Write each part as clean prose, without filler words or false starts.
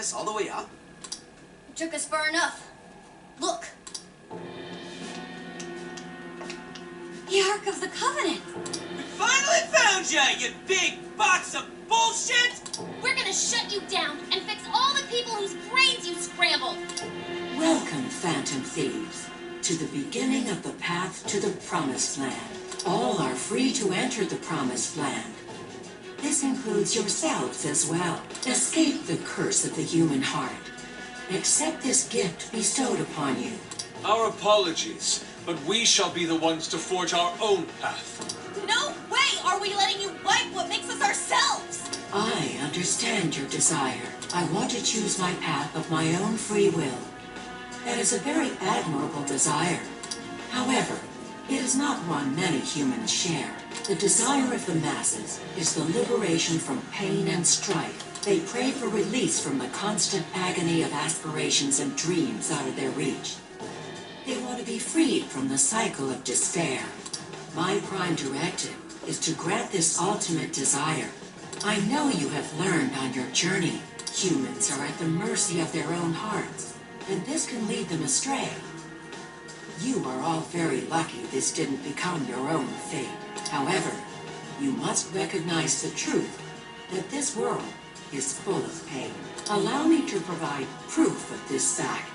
us all the way up? It took us far enough. Look. The Ark of the Covenant. We finally found ya, you big box of bullshit! We're gonna shut you down and fix all the people whose brains you scrambled. Welcome, Phantom Thieves, to the beginning of the path to the Promised Land. All are free to enter the Promised Land. This includes yourselves as well. Escape the curse of the human heart. Accept this gift bestowed upon you. Our apologies, but we shall be the ones to forge our own path. No way are we letting you wipe what makes us ourselves! I understand your desire. I want to choose my path of my own free will. That is a very admirable desire. However, it is not one many humans share. The desire of the masses is the liberation from pain and strife. They pray for release from the constant agony of aspirations and dreams out of their reach. They want to be freed from the cycle of despair. My prime directive is to grant this ultimate desire. I know you have learned on your journey. Humans are at the mercy of their own hearts, and this can lead them astray. You are all very lucky this didn't become your own fate. However, you must recognize the truth that this world is full of pain. Allow me to provide proof of this fact.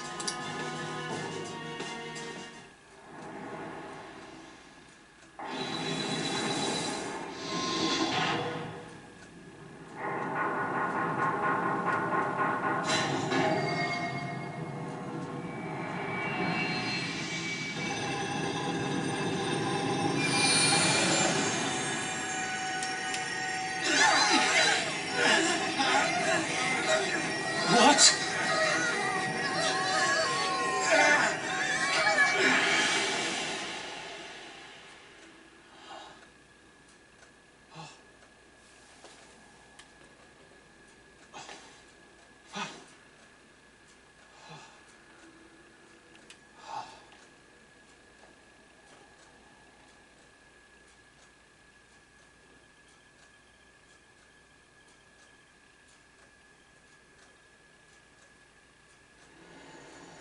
What?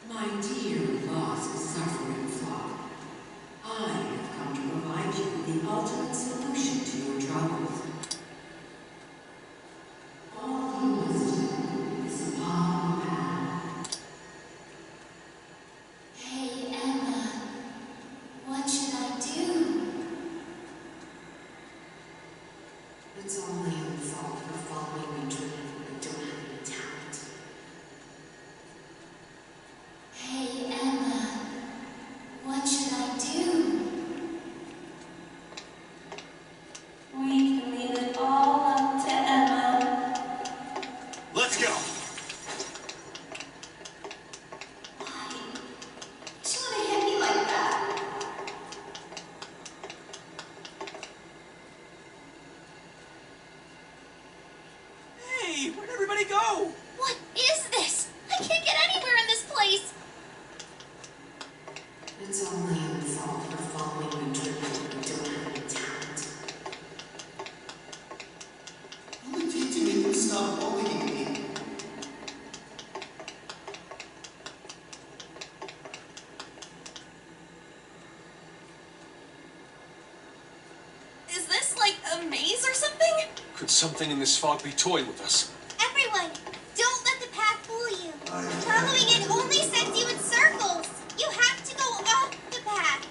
My dear lost, suffering flock, I have come to provide you with the ultimate solution to your troubles. All you must do is follow the path. Hey, Emma. What should I do? It's only your fault for following your dream and don't have any talent. Hey, Emma. What should I do? We can leave it all up to Emma. Let's go! Why? She would have hit me like that. Hey, where'd everybody go? What is this? I can't get anywhere in this place. It's only your fault for following your dream and don't have any talent. All it takes to make them stop bullying me. Is this like a maze or something? Could something in this fog be toying with us? Everyone, don't let the path fool you. Following it only sends you in circles. You have to go off the path.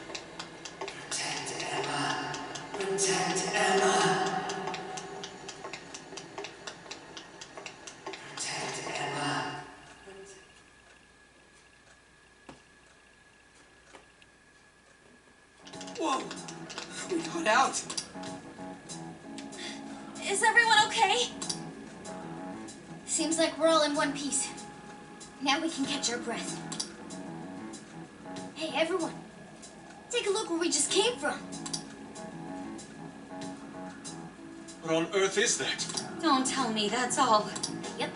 Protect Emma. Protect Emma. Protect Emma. Whoa! We got out! Is everyone okay? Seems like we're all in one piece. Now we can catch our breath. Hey, everyone. Take a look where we just came from. What on earth is that? Don't tell me that's all. Yep.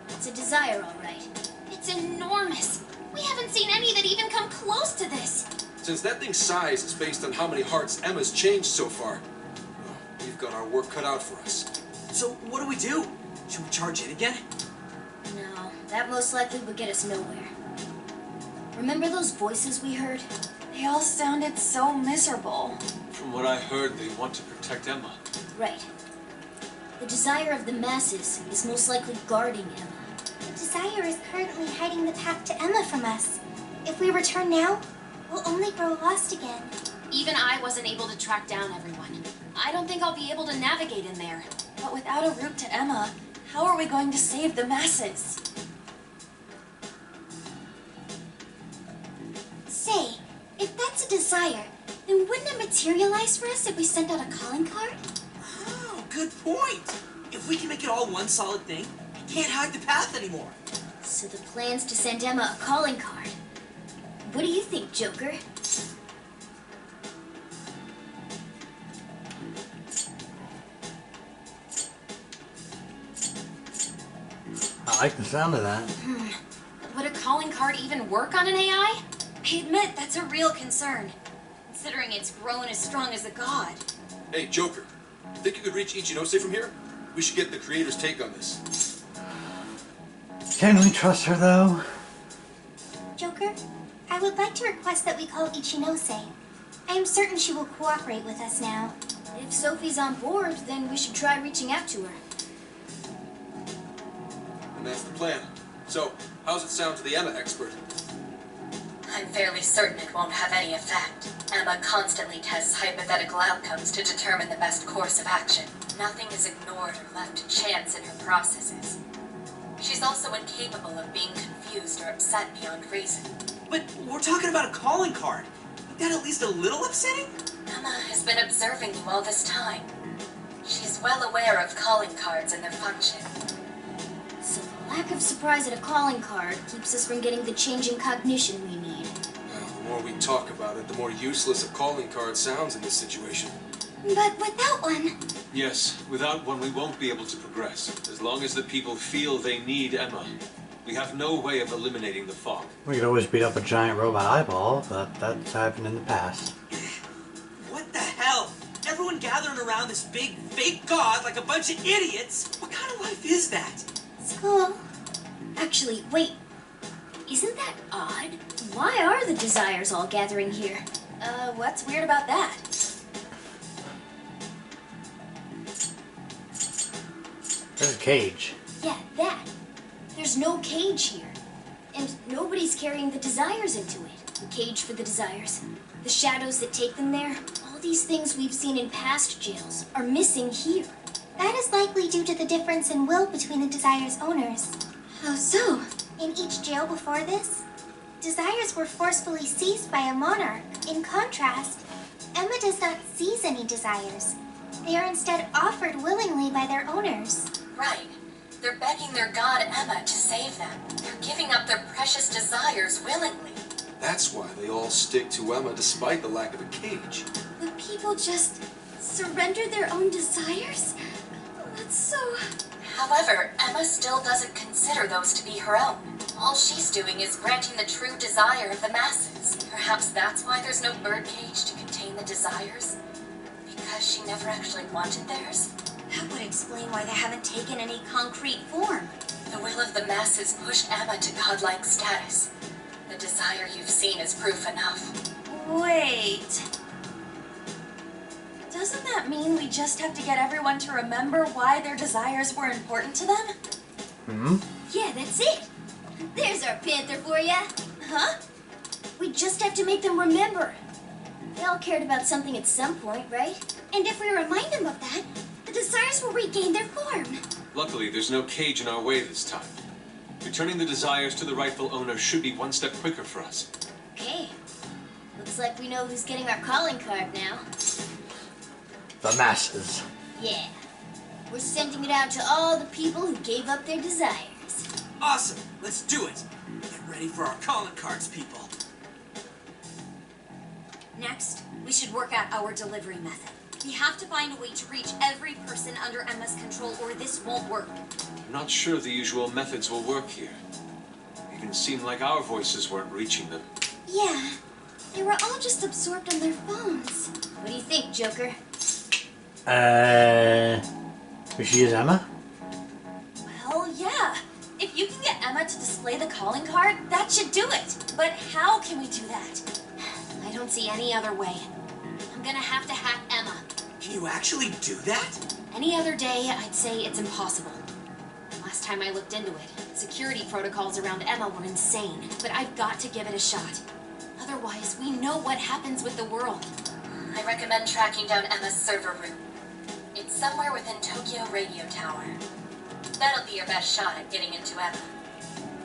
It's a desire, all right. It's enormous. We haven't seen any that even come close to this. Since that thing's size is based on how many hearts Emma's changed so far, we've got our work cut out for us. So, what do we do? Should we charge it again? No, that most likely would get us nowhere. Remember those voices we heard? They all sounded so miserable. From what I heard, they want to protect Emma. Right. The desire of the masses is most likely guarding Emma. The desire is currently hiding the path to Emma from us. If we return now, we'll only grow lost again. Even I wasn't able to track down everyone. I don't think I'll be able to navigate in there. But without a route to Emma, how are we going to save the masses? Say, if that's a desire, then wouldn't it materialize for us if we sent out a calling card? Oh, good point. If we can make it all one solid thing, we can't hide the path anymore. So the plan's to send Emma a calling card. What do you think, Joker? I like the sound of that. Would a calling card even work on an AI? I admit that's a real concern, considering it's grown as strong as a god. Hey, Joker. Think you could reach Ichinose from here? We should get the creator's take on this. Can we trust her though? Joker, I would like to request that we call Ichinose. I am certain she will cooperate with us now. If Sophie's on board, then we should try reaching out to her. And that's the plan. So, how's it sound to the Emma expert? I'm fairly certain it won't have any effect. Emma constantly tests hypothetical outcomes to determine the best course of action. Nothing is ignored or left to chance in her processes. She's also incapable of being confused or upset beyond reason. But we're talking about a calling card. Isn't that at least a little upsetting? Emma has been observing you all this time. She's well aware of calling cards and their function. So the lack of surprise at a calling card keeps us from getting the change in cognition we need. Well, the more we talk about it, the more useless a calling card sounds in this situation. But without one, Yes, without one we won't be able to progress. As long as the people feel they need Emma. We have no way of eliminating the fog. We could always beat up a giant robot eyeball, but that's happened in the past. What the hell? Everyone gathering around this big fake god like a bunch of idiots? What kind of life is that? school. Actually, wait. Isn't that odd? Why are the Desires all gathering here? What's weird about that? There's a cage. Yeah, that. There's no cage here. And nobody's carrying the Desires into it. The cage for the Desires. The shadows that take them there. All these things we've seen in past jails are missing here. That is likely due to the difference in will between the Desire's owners. How so? In each jail before this, Desires were forcefully seized by a monarch. In contrast, Emma does not seize any Desires. They are instead offered willingly by their owners. Right. They're begging their god Emma to save them. They're giving up their precious desires willingly. That's why they all stick to Emma despite the lack of a cage. The people just surrender their own desires? That's so... However, Emma still doesn't consider those to be her own. All she's doing is granting the true desire of the masses. Perhaps that's why there's no birdcage to contain the desires? Because she never actually wanted theirs? That would explain why they haven't taken any concrete form. The will of the masses pushed Emma to godlike status. The desire you've seen is proof enough. Wait. Doesn't that mean we just have to get everyone to remember why their desires were important to them? Hmm? Yeah, that's it. There's our panther for ya. Huh? We just have to make them remember. They all cared about something at some point, right? And if we remind them of that, the Desires will regain their form. Luckily, there's no cage in our way this time. Returning the Desires to the rightful owner should be one step quicker for us. Okay. Looks like we know who's getting our calling card now. The masses. Yeah. We're sending it out to all the people who gave up their desires. Awesome. Let's do it. Get ready for our calling cards, people. Next, we should work out our delivery method. We have to find a way to reach every person under Emma's control or this won't work. I'm not sure the usual methods will work here. Even seemed like our voices weren't reaching them. Yeah, they were all just absorbed on their phones. What do you think, Joker? Is she is Emma? Well, yeah. If you can get display the calling card? That should do it. But how can we do that? I don't see any other way. I'm gonna have to hack Emma. Can you actually do that? Any other day, I'd say it's impossible. Last time I looked into it, security protocols around Emma were insane, but I've got to give it a shot. Otherwise, we know what happens with the world. I recommend tracking down Emma's server room. It's somewhere within Tokyo Radio Tower. That'll be your best shot at getting into Emma.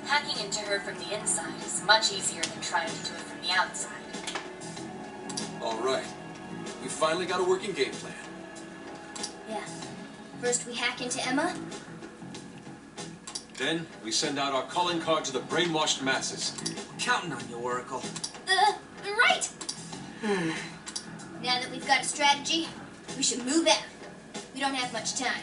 Hacking into her from the inside is much easier than trying to do it from the outside. All right. We finally got a working game plan. Yeah. First we hack into Emma. Then we send out our calling card to the brainwashed masses. We're counting on you, Oracle. Right! Now that we've got a strategy, we should move out. We don't have much time.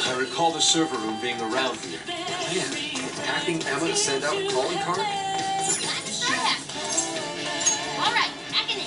I recall the server room being around here. Man, hacking Emma to send out a calling card? All right, hacking in.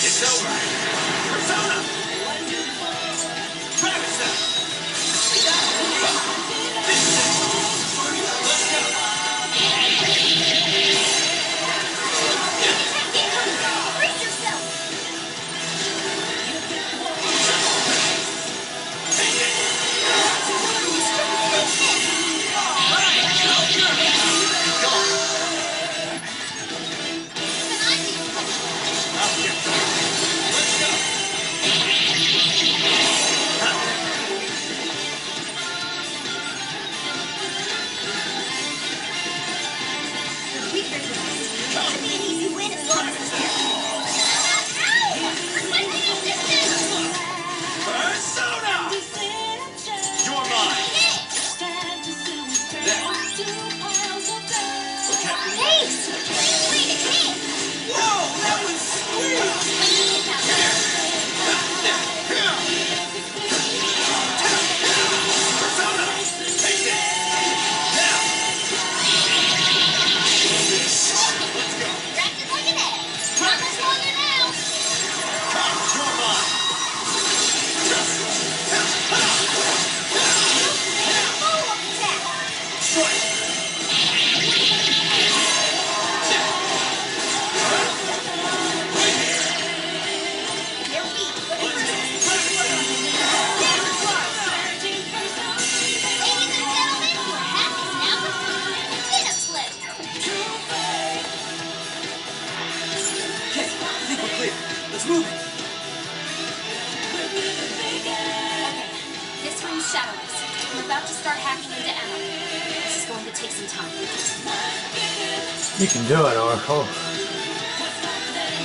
It's over. Persona! Travis! Brace yourself! Persona! You're mine. Whoa, that was sweet! Persona! Take it! Now! Let's go! Come, you're mine! Okay, I think we're clear. Let's move it. This room's shadowless. I'm about to start hacking into Emma. This is going to take some time. You can do it, Oracle. It's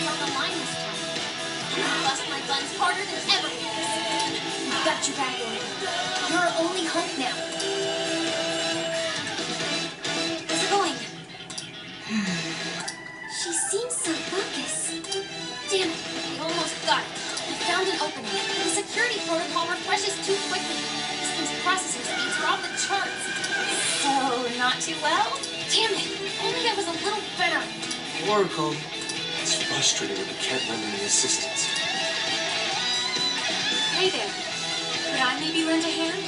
on the line this time. I'm gonna bust my buns harder than ever. We've got you back, Oracle. You're our only hope now. How's it going? She seems so focused. Damn it, we almost got it. We found an opening. The security protocol refreshes too quickly. This thing's processing speeds are off the charts. So, not too well? Damn it, if only I was a little better. Oracle, It's frustrating when you can't lend any assistance. Hey there. Could I maybe lend a hand?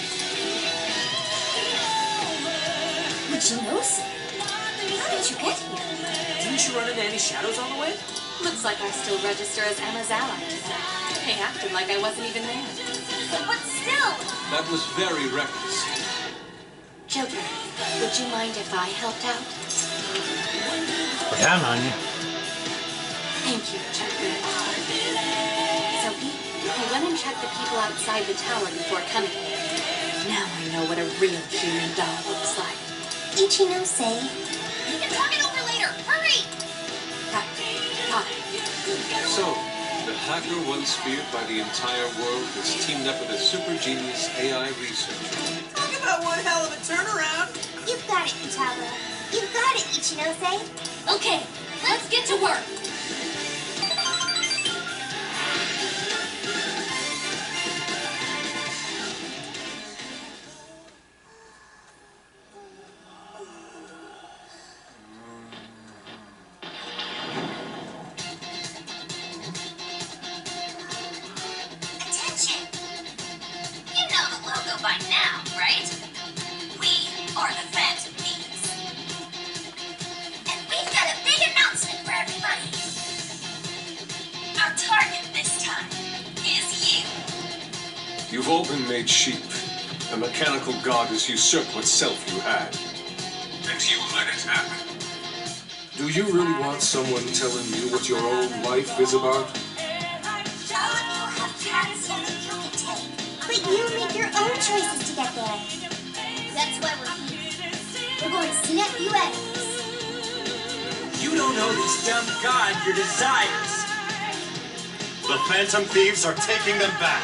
Ichinose? How did you get here? Didn't you run into any shadows on the way? Looks like I still register as Emma's ally today. They acted like I wasn't even there. But still! That was very reckless. Joker, would you mind if I helped out? Down on you. Thank you, Joker. Sophie, I went and checked the people outside the tower before coming. Now I know what a real human doll looks like. Ichinose. We can talk it over later. Hurry! Right. Got it. So, the hacker once feared by the entire world has teamed up with a super genius AI researcher. Talk about one hell of a turnaround. You've got it, Futaba. You've got it, Ichinose. Okay, let's get to work. Attention! You know the logo by now, right? We are the Phantom Thieves. And we've got a big announcement for everybody. Our target this time is you. You've all been made sheep. The mechanical god has usurped what self you had. And you let it happen. Do you really want someone telling you what your own life is about? All of you have paths that you can take. But you make your own choices to get there. That's why we're here. We're going to snap you at us. You don't know this dumb god your desires. The Phantom Thieves are taking them back.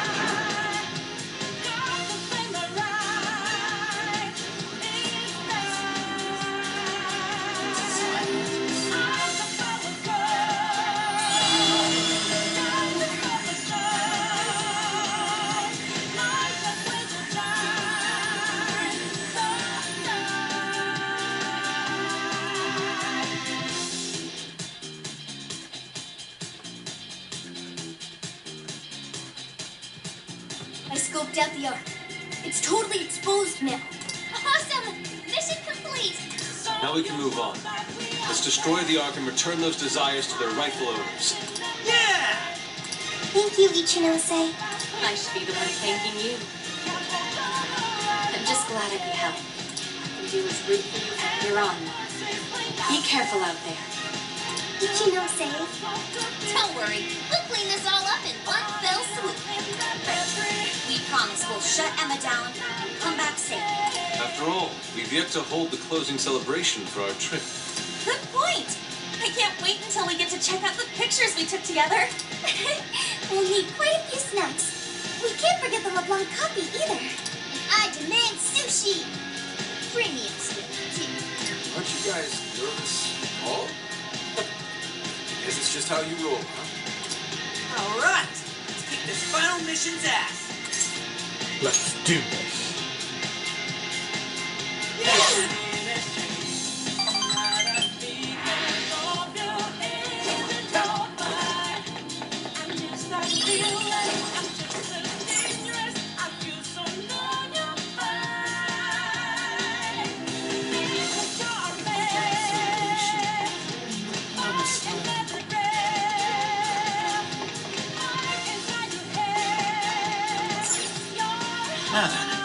I scoped out the ark. It's totally exposed now. Awesome! Mission complete! Now we can move on. Let's destroy the Ark and return those desires to their rightful owners. Yeah! Thank you, Ichinose. I should be the one thanking you. I'm just glad I could help. All I can do is root for you from here on. Be careful out there. Ichinose. Don't worry, we'll clean this all up in one fell swoop. We promise we'll shut Emma down and come back safe. After all, we've yet to hold the closing celebration for our trip. Good point. I can't wait until we get to check out the pictures we took together. We'll need quite a few snacks. We can't forget the LeBlanc coffee either. And I demand sushi. Premium stuff, too. Aren't you guys nervous at all? Guess it's just how you roll, huh? All right. Let's kick this final mission's ass. Let's do this. Now then.